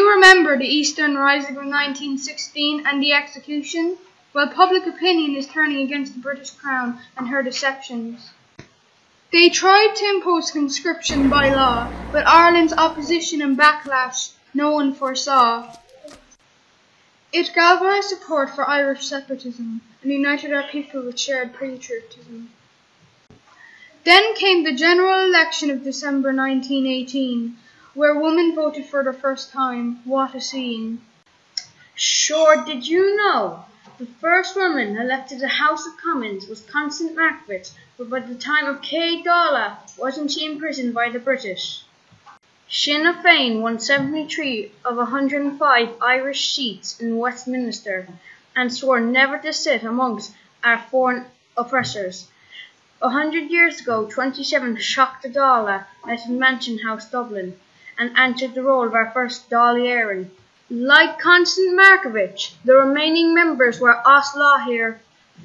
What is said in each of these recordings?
you remember the Eastern Rising of 1916 and the execution? Well, public opinion is turning against the British Crown and her deceptions. They tried to impose conscription by law, but Ireland's opposition and backlash no one foresaw. It galvanised support for Irish separatism and united our people with shared patriotism. Then came the general election of December 1918, where women voted for the first time. What a scene. Sure, did you know? The first woman elected to the House of Commons was Constance Margaret, but by the time of Kay Dála, wasn't she imprisoned by the British? Sinn Féin won 73 of 105 Irish seats in Westminster and swore never to sit amongst our foreign oppressors. 100 years ago, 27 shocked the Dála at Mansion House, Dublin, and answered the role of our first Dála Éireann. Like Constance Markievicz, the remaining members were Os Láthir,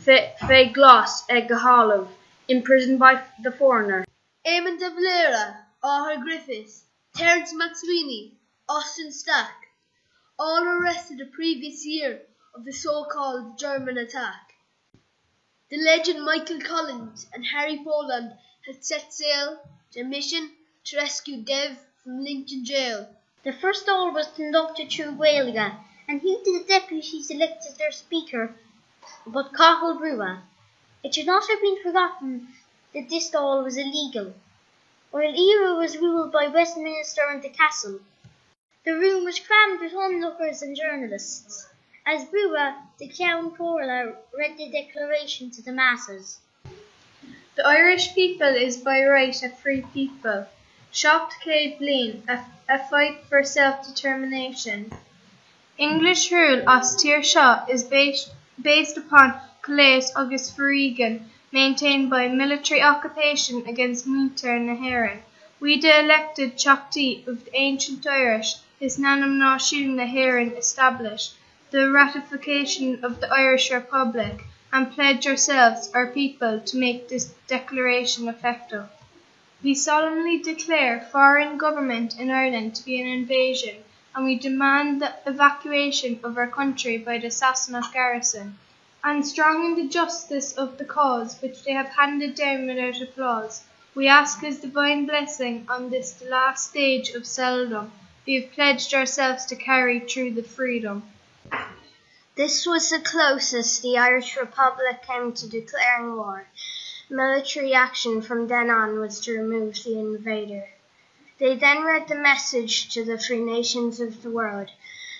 Fé Glas Ag Gahalah, imprisoned by the foreigner. Eamon de Valera, Áthar Griffiths, Terence McSweeney, Austin Stack, all arrested the previous year of the so-called German attack. The legend Michael Collins and Harry Boland had set sail on a mission to rescue Dev from Lincoln jail. The first Dáil was conducted through Gaeilge, and he the deputies elected their speaker, but Cathal Brua. It should not have been forgotten that this Dáil was illegal, while Éire was ruled by Westminster and the Castle. The room was crammed with onlookers and journalists, as Brua, the Ceann Comhairle, read the declaration to the masses. The Irish people is by right a free people. Shocked Cé Bliain, a fight for self-determination. English rule as Tír Seo is based upon Collates agus Freegan, maintained by military occupation against Muintir na hÉireann. We the elected Teachtaí of the ancient Irish, is Nanam Náisiún na hÉireann established the ratification of the Irish Republic, and pledge ourselves, our people, to make this declaration effective. We solemnly declare foreign government in Ireland to be an invasion, and we demand the evacuation of our country by the Sassenach garrison, and strong in the justice of the cause which they have handed down without applause, we ask His divine blessing on this the last stage of selldom we have pledged ourselves to carry through the freedom. This was the closest the Irish Republic came to declaring war. Military action from then on was to remove the invader. They then read the message to the free nations of the world,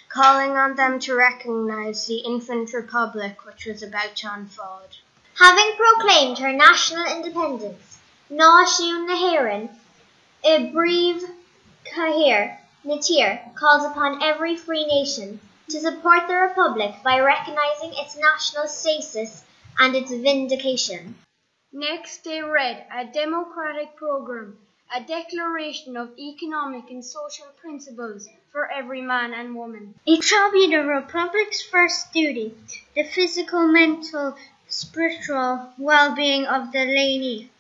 calling on them to recognize the infant republic which was about to unfold. Having proclaimed her national independence, Náisiún na hÉireann, I Bríomh Cathaoir na Tír calls upon every free nation to support the republic by recognizing its national status and its vindication. Next, they read a democratic program, a declaration of economic and social principles for every man and woman. It shall be the republic's first duty, the physical, mental, spiritual well-being of the laity,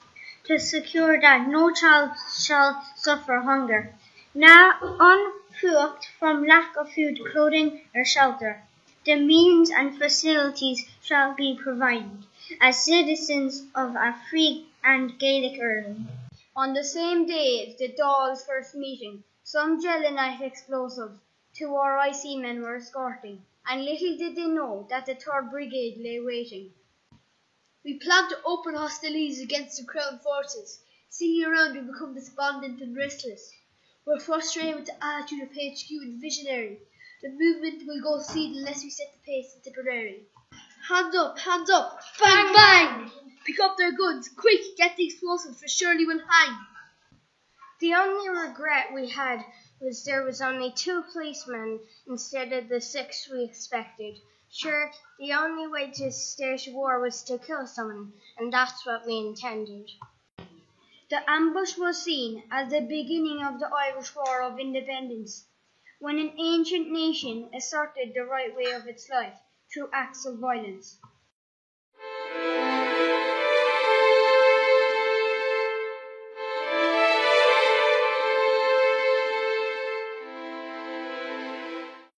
to secure that no child shall suffer hunger, now unfruit from lack of food, clothing, or shelter. The means and facilities shall be provided as citizens of a free and Gaelic Ireland. On the same day as the Dáil's first meeting, some gelignite explosives to our IC men were escorting, and little did they know that the 3rd Brigade lay waiting. We planned to open hostilities against the Crown forces. Seeing around, we become despondent and restless. We're frustrated with the attitude of HQ and visionary. The movement will go seed unless we set the pace in Tipperary. Hands up, bang, bang! Pick up their guns, quick, get the explosives, for surely we'll hang. The only regret we had was there was only 2 policemen instead of the 6 we expected. Sure, the only way to stage war was to kill someone, and that's what we intended. The ambush was seen as the beginning of the Irish War of Independence, when an ancient nation asserted the right way of its life through acts of violence.